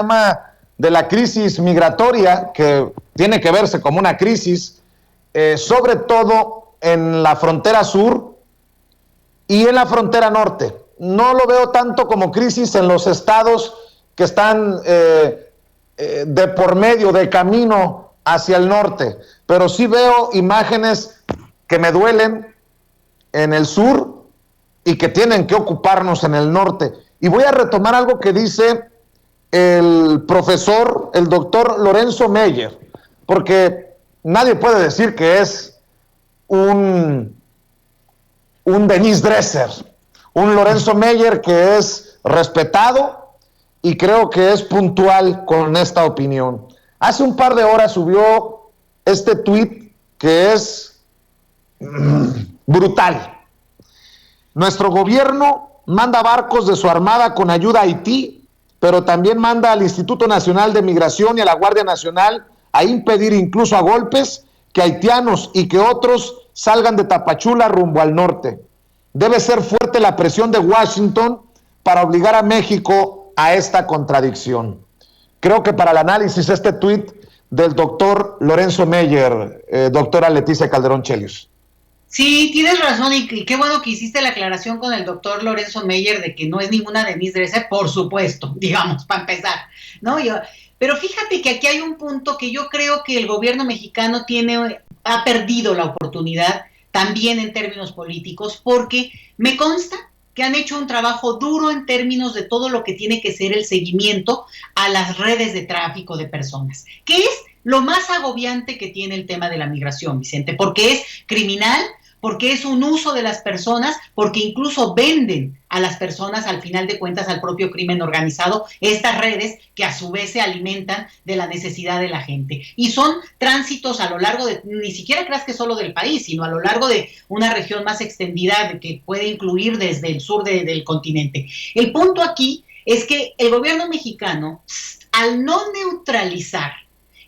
tema de la crisis migratoria, que tiene que verse como una crisis, sobre todo en la frontera sur y en la frontera norte. No lo veo tanto como crisis en los estados que están de por medio, de camino hacia el norte, pero sí veo imágenes que me duelen en el sur y que tienen que ocuparnos en el norte. Y voy a retomar algo que dice el profesor, el doctor Lorenzo Meyer, porque nadie puede decir que es un Denise Dresser, un Lorenzo Meyer que es respetado y creo que es puntual con esta opinión. Hace un par de horas subió este tuit que es brutal. Nuestro gobierno manda barcos de su armada con ayuda a Haití, pero también manda al Instituto Nacional de Migración y a la Guardia Nacional a impedir incluso a golpes que haitianos y que otros salgan de Tapachula rumbo al norte. Debe ser fuerte la presión de Washington para obligar a México a esta contradicción. Creo que para el análisis este tuit del doctor Lorenzo Meyer, doctora Leticia Calderón Chelios. Sí, tienes razón y qué bueno que hiciste la aclaración con el doctor Lorenzo Meyer de que no es ninguna Denise Dresser, por supuesto, digamos, para empezar, ¿no? Pero fíjate que aquí hay un punto que yo creo que el gobierno mexicano ha perdido la oportunidad también en términos políticos, porque me consta que han hecho un trabajo duro en términos de todo lo que tiene que ser el seguimiento a las redes de tráfico de personas, que es lo más agobiante que tiene el tema de la migración, Vicente, porque es criminal, porque es un uso de las personas, porque incluso venden a las personas al final de cuentas al propio crimen organizado, estas redes que a su vez se alimentan de la necesidad de la gente. Y son tránsitos a lo largo de, ni siquiera creas que solo del país, sino a lo largo de una región más extendida que puede incluir desde el sur del continente. El punto aquí es que el gobierno mexicano, al no neutralizar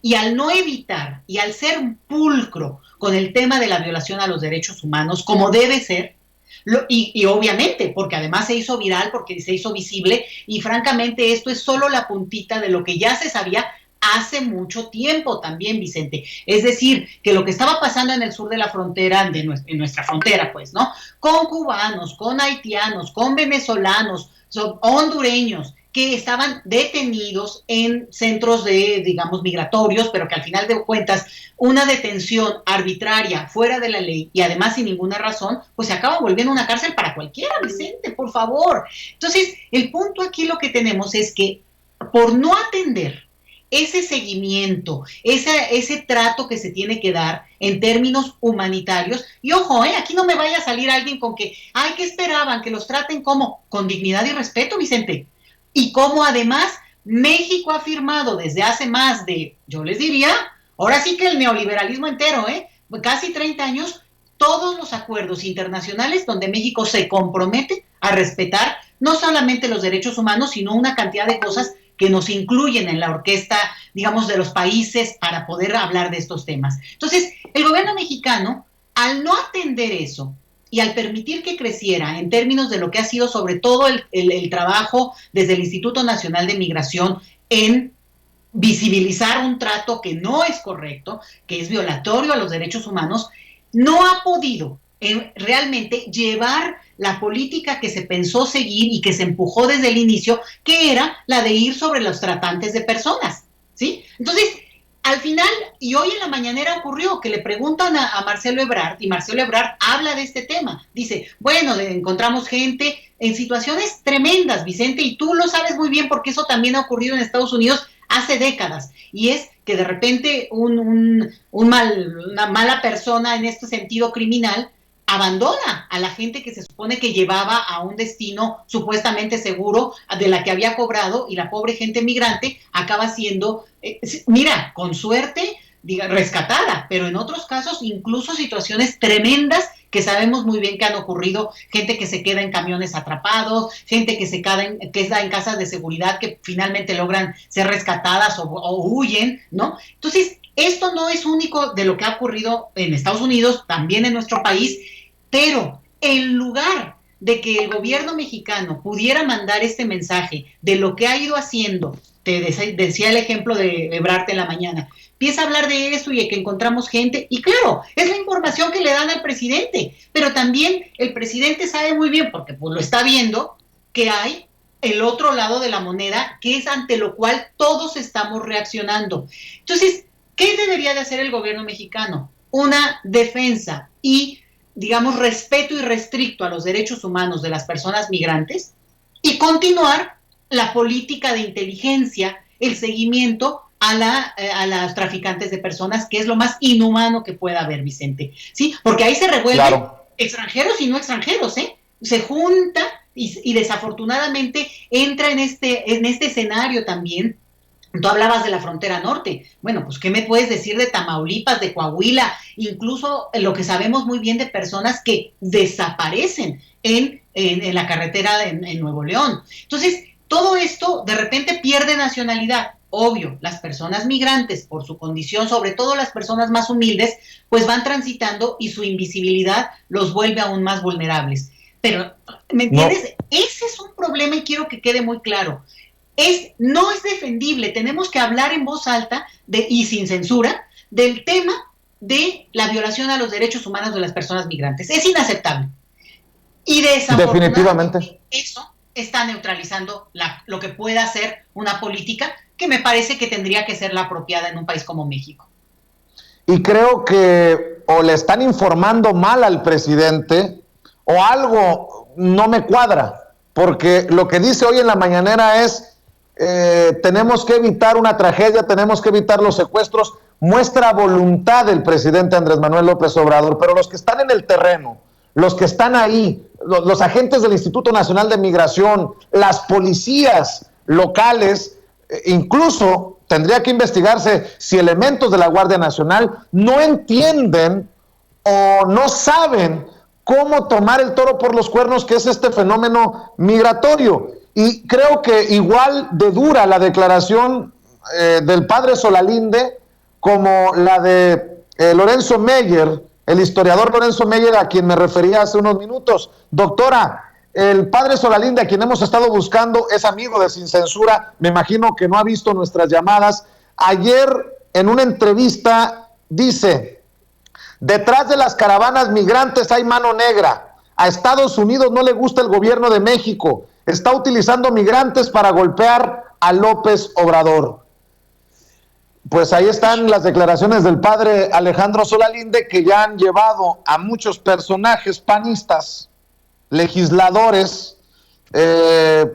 y al no evitar y al ser pulcro con el tema de la violación a los derechos humanos, como debe ser, y obviamente, porque además se hizo viral, porque se hizo visible, y francamente esto es solo la puntita de lo que ya se sabía hace mucho tiempo también, Vicente. Es decir, que lo que estaba pasando en el sur de la frontera, en nuestra frontera, pues, ¿no? Con cubanos, con haitianos, con venezolanos, hondureños, que estaban detenidos en centros de, digamos, migratorios, pero que al final de cuentas una detención arbitraria, fuera de la ley y además sin ninguna razón, pues se acaba volviendo una cárcel para cualquiera, Vicente, por favor. Entonces, el punto aquí lo que tenemos es que por no atender ese seguimiento, ese trato que se tiene que dar en términos humanitarios, y ojo, aquí no me vaya a salir alguien con que, ay, ¿qué esperaban? Que los traten como con dignidad y respeto, Vicente. Y como además México ha firmado desde hace más de, yo les diría, ahora sí que el neoliberalismo entero, casi 30 años, todos los acuerdos internacionales donde México se compromete a respetar no solamente los derechos humanos, sino una cantidad de cosas que nos incluyen en la orquesta, digamos, de los países para poder hablar de estos temas. Entonces, el gobierno mexicano, al no atender eso, y al permitir que creciera en términos de lo que ha sido sobre todo el trabajo desde el Instituto Nacional de Migración en visibilizar un trato que no es correcto, que es violatorio a los derechos humanos, no ha podido realmente llevar la política que se pensó seguir y que se empujó desde el inicio, que era la de ir sobre los tratantes de personas, ¿sí? Entonces, al final, y hoy en la mañanera ocurrió que le preguntan a Marcelo Ebrard, y Marcelo Ebrard habla de este tema. Dice, bueno, encontramos gente en situaciones tremendas, Vicente, y tú lo sabes muy bien porque eso también ha ocurrido en Estados Unidos hace décadas, y es que de repente una mala persona en este sentido criminal abandona a la gente que se supone que llevaba a un destino supuestamente seguro de la que había cobrado, y la pobre gente migrante acaba siendo, mira, con suerte, rescatada, pero en otros casos incluso situaciones tremendas que sabemos muy bien que han ocurrido, gente que se queda en camiones atrapados, gente que queda en casas de seguridad que finalmente logran ser rescatadas o huyen, ¿no? Entonces, esto no es único de lo que ha ocurrido en Estados Unidos, también en nuestro país, pero en lugar de que el gobierno mexicano pudiera mandar este mensaje de lo que ha ido haciendo decía el ejemplo de Ebrard en la mañana, empieza a hablar de eso y de que encontramos gente, y claro, es la información que le dan al presidente, pero también el presidente sabe muy bien, porque pues lo está viendo, que hay el otro lado de la moneda, que es ante lo cual todos estamos reaccionando. Entonces, ¿qué debería de hacer el gobierno mexicano? Una defensa y, digamos, respeto irrestricto a los derechos humanos de las personas migrantes y continuar la política de inteligencia, el seguimiento a los traficantes de personas, que es lo más inhumano que pueda haber, Vicente. ¿Sí? Porque ahí se revuelven extranjeros y no extranjeros, ¿eh? Se junta y desafortunadamente entra en este escenario también. Tú hablabas de la frontera norte. Bueno, pues, ¿qué me puedes decir de Tamaulipas, de Coahuila? Incluso lo que sabemos muy bien de personas que desaparecen en la carretera en Nuevo León. Entonces, todo esto de repente pierde nacionalidad. Obvio, las personas migrantes, por su condición, sobre todo las personas más humildes, pues van transitando y su invisibilidad los vuelve aún más vulnerables. Pero, ¿me entiendes? No. Ese es un problema y quiero que quede muy claro. No es defendible, tenemos que hablar en voz alta y sin censura del tema de la violación a los derechos humanos de las personas migrantes. Es inaceptable. Y desafortunadamente eso está neutralizando lo que pueda ser una política que me parece que tendría que ser la apropiada en un país como México. Y creo que o le están informando mal al presidente o algo no me cuadra, porque lo que dice hoy en la mañanera es tenemos que evitar una tragedia, tenemos que evitar los secuestros, muestra voluntad del presidente Andrés Manuel López Obrador, pero los que están en el terreno, los que están ahí, los agentes del Instituto Nacional de Migración, las policías locales, incluso tendría que investigarse si elementos de la Guardia Nacional no entienden o no saben cómo tomar el toro por los cuernos, que es este fenómeno migratorio. Y creo que igual de dura la declaración del padre Solalinde como la de Lorenzo Meyer, el historiador Lorenzo Meyer, a quien me refería hace unos minutos. Doctora, el padre Solalinde, a quien hemos estado buscando, es amigo de Sin Censura, me imagino que no ha visto nuestras llamadas. Ayer en una entrevista dice: detrás de las caravanas migrantes hay mano negra. A Estados Unidos no le gusta el gobierno de México. Está utilizando migrantes para golpear a López Obrador. Pues ahí están las declaraciones del padre Alejandro Solalinde, que ya han llevado a muchos personajes panistas, legisladores,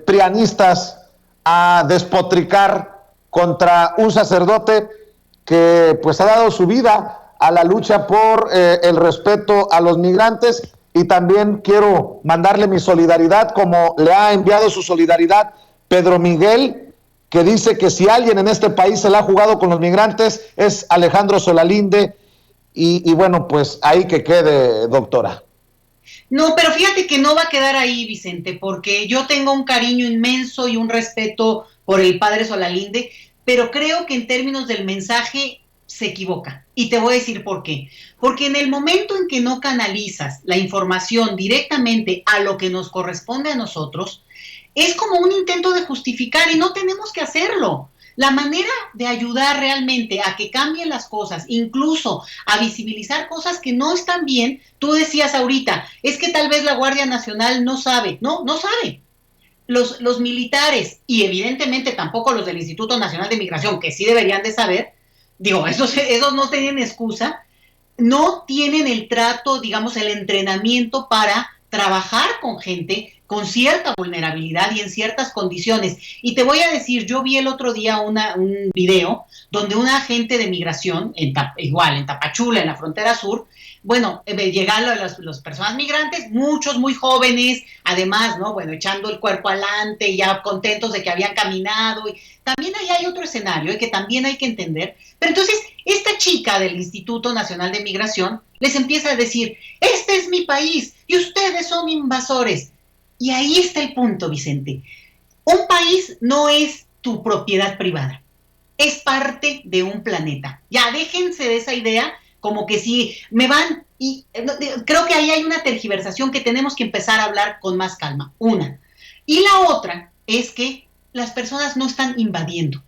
prianistas, a despotricar contra un sacerdote que pues ha dado su vida a la lucha por el respeto a los migrantes. Y también quiero mandarle mi solidaridad, como le ha enviado su solidaridad Pedro Miguel, que dice que si alguien en este país se la ha jugado con los migrantes es Alejandro Solalinde. Y bueno, pues ahí que quede, doctora. No, pero fíjate que no va a quedar ahí, Vicente, porque yo tengo un cariño inmenso y un respeto por el padre Solalinde, pero creo que en términos del mensaje se equivoca. Y te voy a decir por qué. Porque en el momento en que no canalizas la información directamente a lo que nos corresponde a nosotros, es como un intento de justificar y no tenemos que hacerlo. La manera de ayudar realmente a que cambien las cosas, incluso a visibilizar cosas que no están bien, tú decías ahorita, es que tal vez la Guardia Nacional no sabe. No sabe. Los militares y evidentemente tampoco los del Instituto Nacional de Migración, que sí deberían de saber, digo, esos no tienen excusa, no tienen el trato, digamos, el entrenamiento para trabajar con gente con cierta vulnerabilidad y en ciertas condiciones. Y te voy a decir, yo vi el otro día un video donde un agente de migración, en Tapachula, en la frontera sur, bueno, llegaron las personas migrantes, muchos muy jóvenes, además, ¿no? Bueno, echando el cuerpo adelante, ya contentos de que habían caminado. Y también ahí hay otro escenario que también hay que entender. Pero entonces, esta chica del Instituto Nacional de Migración les empieza a decir, este es mi país y ustedes son invasores. Y ahí está el punto, Vicente. Un país no es tu propiedad privada, es parte de un planeta. Ya déjense de esa idea como que si me van, y creo que ahí hay una tergiversación que tenemos que empezar a hablar con más calma, una. Y la otra es que las personas no están invadiendo.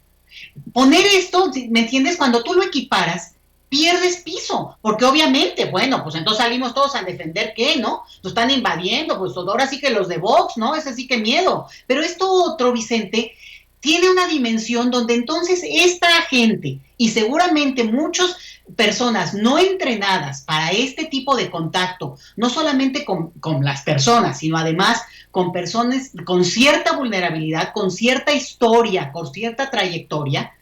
Poner esto, ¿me entiendes? Cuando tú lo equiparas, pierdes piso, porque obviamente, bueno, pues entonces salimos todos a defender ¿qué, no? Nos están invadiendo, pues ahora sí que los de Vox, ¿no? Ese sí que miedo. Pero esto otro, Vicente, tiene una dimensión donde entonces esta gente y seguramente muchas personas no entrenadas para este tipo de contacto, no solamente con las personas, sino además con personas con cierta vulnerabilidad, con cierta historia, con cierta trayectoria,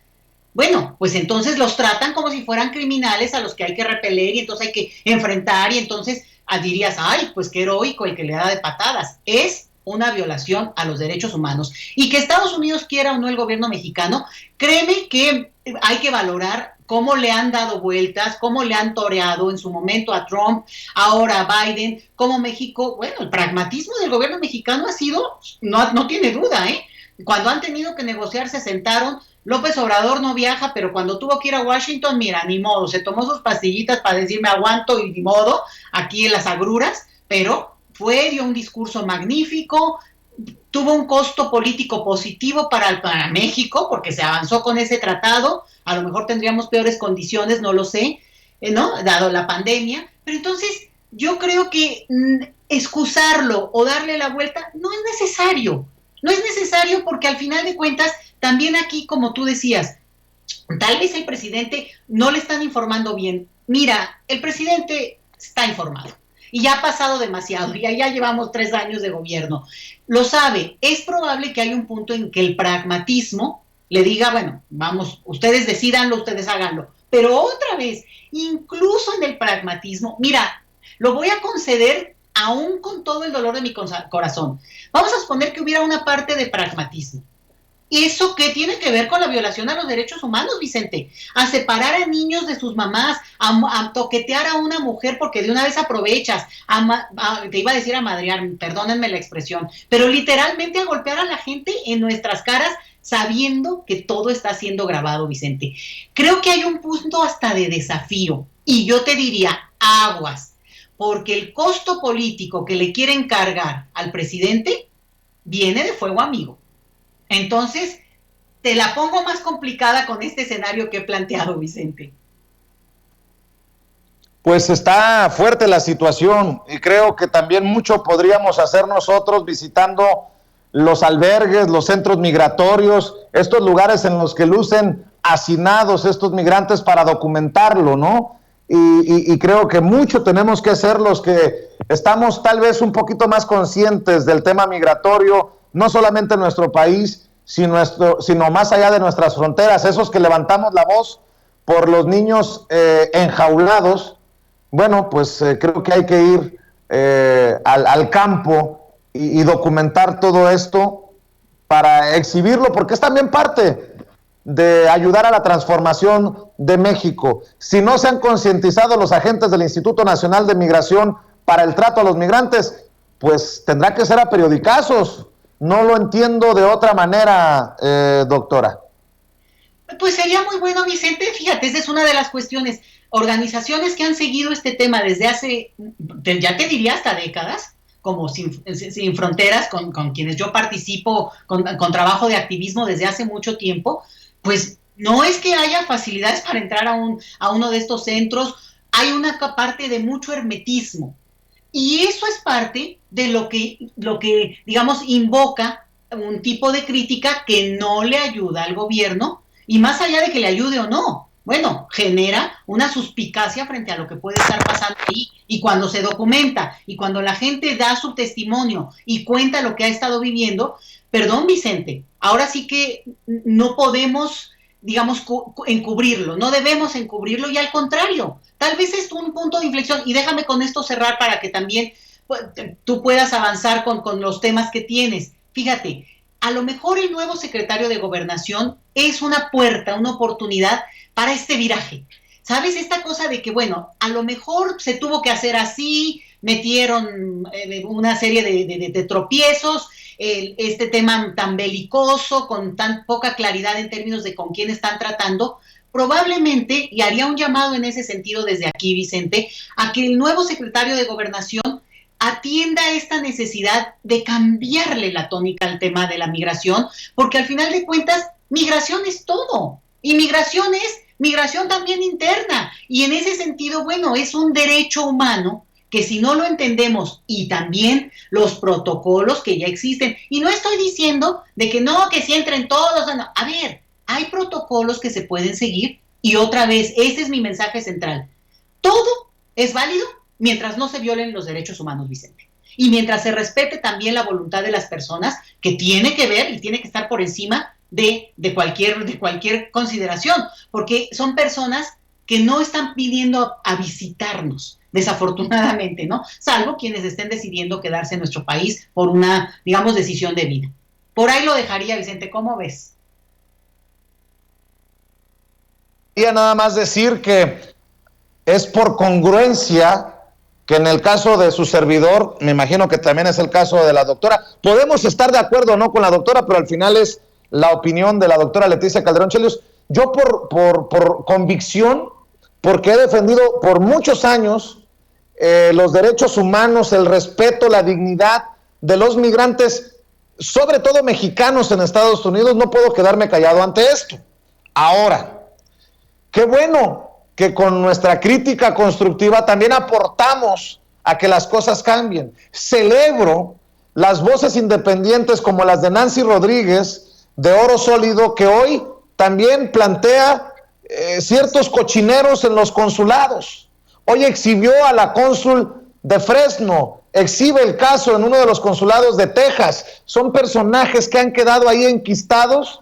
bueno, pues entonces los tratan como si fueran criminales a los que hay que repeler y entonces hay que enfrentar y entonces dirías, ay, pues qué heroico el que le da de patadas. Es una violación a los derechos humanos. Y que Estados Unidos quiera o no el gobierno mexicano, créeme que hay que valorar cómo le han dado vueltas, cómo le han toreado en su momento a Trump, ahora a Biden, cómo México, bueno, el pragmatismo del gobierno mexicano ha sido, no tiene duda, ¿eh? Cuando han tenido que negociar se sentaron. López Obrador no viaja, pero cuando tuvo que ir a Washington, mira, ni modo, se tomó sus pastillitas para decirme aguanto y ni modo, aquí en las agruras, pero dio un discurso magnífico, tuvo un costo político positivo para México, porque se avanzó con ese tratado, a lo mejor tendríamos peores condiciones, no lo sé, ¿no? Dado la pandemia, pero entonces yo creo que excusarlo o darle la vuelta no es necesario. No es necesario porque al final de cuentas, también aquí, como tú decías, tal vez el presidente no le están informando bien. Mira, el presidente está informado y ya ha pasado demasiado, ya llevamos 3 años de gobierno. Lo sabe, es probable que haya un punto en que el pragmatismo le diga, bueno, vamos, ustedes decídanlo, ustedes háganlo. Pero otra vez, incluso en el pragmatismo, mira, lo voy a conceder aún con todo el dolor de mi corazón. Vamos a suponer que hubiera una parte de pragmatismo. ¿Y eso qué tiene que ver con la violación a los derechos humanos, Vicente? A separar a niños de sus mamás, a toquetear a una mujer porque de una vez aprovechas, te iba a decir a madrear, perdónenme la expresión, pero literalmente a golpear a la gente en nuestras caras sabiendo que todo está siendo grabado, Vicente. Creo que hay un punto hasta de desafío y yo te diría, aguas, porque el costo político que le quieren cargar al presidente viene de fuego amigo. Entonces, te la pongo más complicada con este escenario que he planteado, Vicente. Pues está fuerte la situación y creo que también mucho podríamos hacer nosotros visitando los albergues, los centros migratorios, estos lugares en los que lucen hacinados estos migrantes para documentarlo, ¿no? Y creo que mucho tenemos que hacer los que estamos tal vez un poquito más conscientes del tema migratorio, no solamente en nuestro país, sino más allá de nuestras fronteras, esos que levantamos la voz por los niños enjaulados. Bueno, pues creo que hay que ir al campo y documentar todo esto para exhibirlo, porque es también parte de ayudar a la transformación de México. Si no se han concientizado los agentes del Instituto Nacional de Migración para el trato a los migrantes, pues tendrá que ser a periodicazos. No lo entiendo de otra manera, doctora. Pues sería muy bueno, Vicente, fíjate, esa es una de las cuestiones. Organizaciones que han seguido este tema desde hace, ya te diría hasta décadas, como Sin Fronteras, con quienes yo participo, con trabajo de activismo desde hace mucho tiempo, pues no es que haya facilidades para entrar a uno de estos centros, hay una parte de mucho hermetismo. Y eso es parte de lo que, digamos, invoca un tipo de crítica que no le ayuda al gobierno, y más allá de que le ayude o no, bueno, genera una suspicacia frente a lo que puede estar pasando ahí, y cuando se documenta, y cuando la gente da su testimonio y cuenta lo que ha estado viviendo, perdón, Vicente, ahora sí que no podemos, digamos, encubrirlo, no debemos encubrirlo, y al contrario, tal vez es un punto de inflexión, y déjame con esto cerrar para que también tú puedas avanzar con los temas que tienes. Fíjate, a lo mejor el nuevo secretario de Gobernación es una puerta, una oportunidad para este viraje. ¿Sabes? Esta cosa de que, bueno, a lo mejor se tuvo que hacer así, metieron una serie de tropiezos, este tema tan belicoso, con tan poca claridad en términos de con quién están tratando, probablemente, y haría un llamado en ese sentido desde aquí, Vicente, a que el nuevo secretario de Gobernación atienda esta necesidad de cambiarle la tónica al tema de la migración, porque al final de cuentas, migración es todo. Y migración es migración también interna. Y en ese sentido, bueno, es un derecho humano que si no lo entendemos, y también los protocolos que ya existen, y no estoy diciendo de que no, que si entren todos, no. A ver, hay protocolos que se pueden seguir, y otra vez, ese es mi mensaje central. Todo es válido mientras no se violen los derechos humanos, Vicente. Y mientras se respete también la voluntad de las personas, que tiene que ver y tiene que estar por encima de cualquier consideración, porque son personas que no están pidiendo a visitarnos, desafortunadamente, ¿no? Salvo quienes estén decidiendo quedarse en nuestro país por una, digamos, decisión de vida. Por ahí lo dejaría, Vicente, ¿cómo ves? Quería nada más decir que es por congruencia que en el caso de su servidor, me imagino que también es el caso de la doctora, podemos estar de acuerdo o no con la doctora, pero al final es la opinión de la doctora Leticia Calderón Chelius. Yo por convicción, porque he defendido por muchos años los derechos humanos, el respeto, la dignidad de los migrantes, sobre todo mexicanos en Estados Unidos, no puedo quedarme callado ante esto. Ahora, qué bueno que con nuestra crítica constructiva también aportamos a que las cosas cambien. Celebro las voces independientes como las de Nancy Rodríguez, de Oro Sólido, que hoy también plantea ciertos cochineros en los consulados. Hoy exhibió a la cónsul de Fresno, exhibe el caso en uno de los consulados de Texas. Son personajes que han quedado ahí enquistados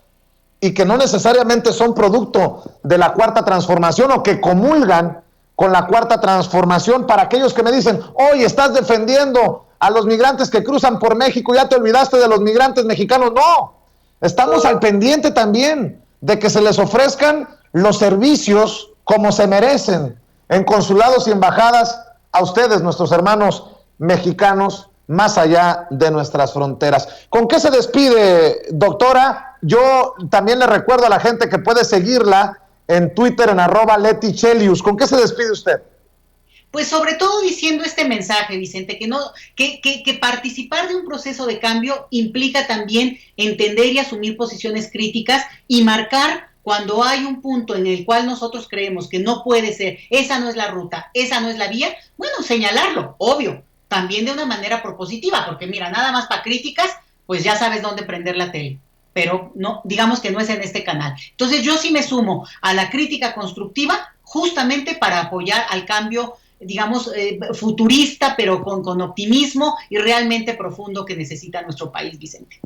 y que no necesariamente son producto de la Cuarta Transformación o que comulgan con la Cuarta Transformación. Para aquellos que me dicen, oye, estás defendiendo a los migrantes que cruzan por México, ya te olvidaste de los migrantes mexicanos. No, estamos al pendiente también de que se les ofrezcan los servicios como se merecen en consulados y embajadas a ustedes, nuestros hermanos mexicanos, más allá de nuestras fronteras. ¿Con qué se despide, doctora? Yo también le recuerdo a la gente que puede seguirla en Twitter en @LetiChelius. ¿Con qué se despide usted? Pues sobre todo diciendo este mensaje, Vicente, que participar de un proceso de cambio implica también entender y asumir posiciones críticas y marcar cuando hay un punto en el cual nosotros creemos que no puede ser, esa no es la ruta, esa no es la vía, bueno, señalarlo, obvio, también de una manera propositiva, porque mira, nada más para críticas, pues ya sabes dónde prender la tele, pero no, digamos que no es en este canal. Entonces yo sí me sumo a la crítica constructiva justamente para apoyar al cambio, digamos, futurista, pero con optimismo y realmente profundo que necesita nuestro país, Vicente.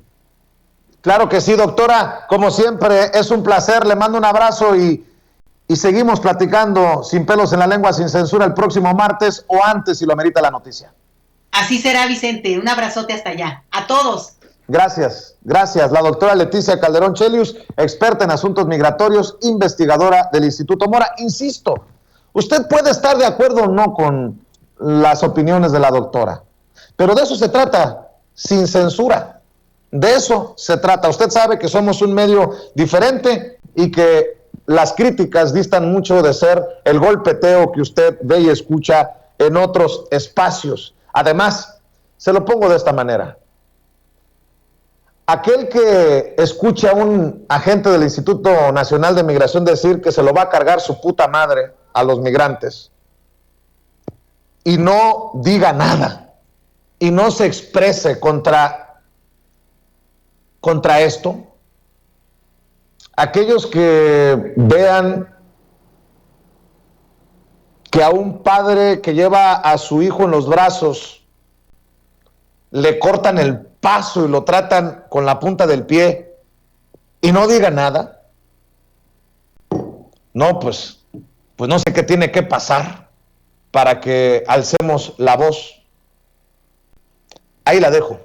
Claro que sí, doctora, como siempre, es un placer, le mando un abrazo y seguimos platicando sin pelos en la lengua, sin censura, el próximo martes o antes, si lo amerita la noticia. Así será, Vicente, un abrazote hasta allá, a todos. Gracias, gracias. La doctora Leticia Calderón Chelius, experta en asuntos migratorios, investigadora del Instituto Mora. Insisto, usted puede estar de acuerdo o no con las opiniones de la doctora, pero de eso se trata, sin censura. De eso se trata. Usted sabe que somos un medio diferente y que las críticas distan mucho de ser el golpeteo que usted ve y escucha en otros espacios. Además, se lo pongo de esta manera. Aquel que escuche a un agente del Instituto Nacional de Migración decir que se lo va a cargar su puta madre a los migrantes y no diga nada y no se exprese contra esto, aquellos que vean que a un padre que lleva a su hijo en los brazos le cortan el paso y lo tratan con la punta del pie y no diga nada, no, pues no sé qué tiene que pasar para que alcemos la voz. Ahí la dejo.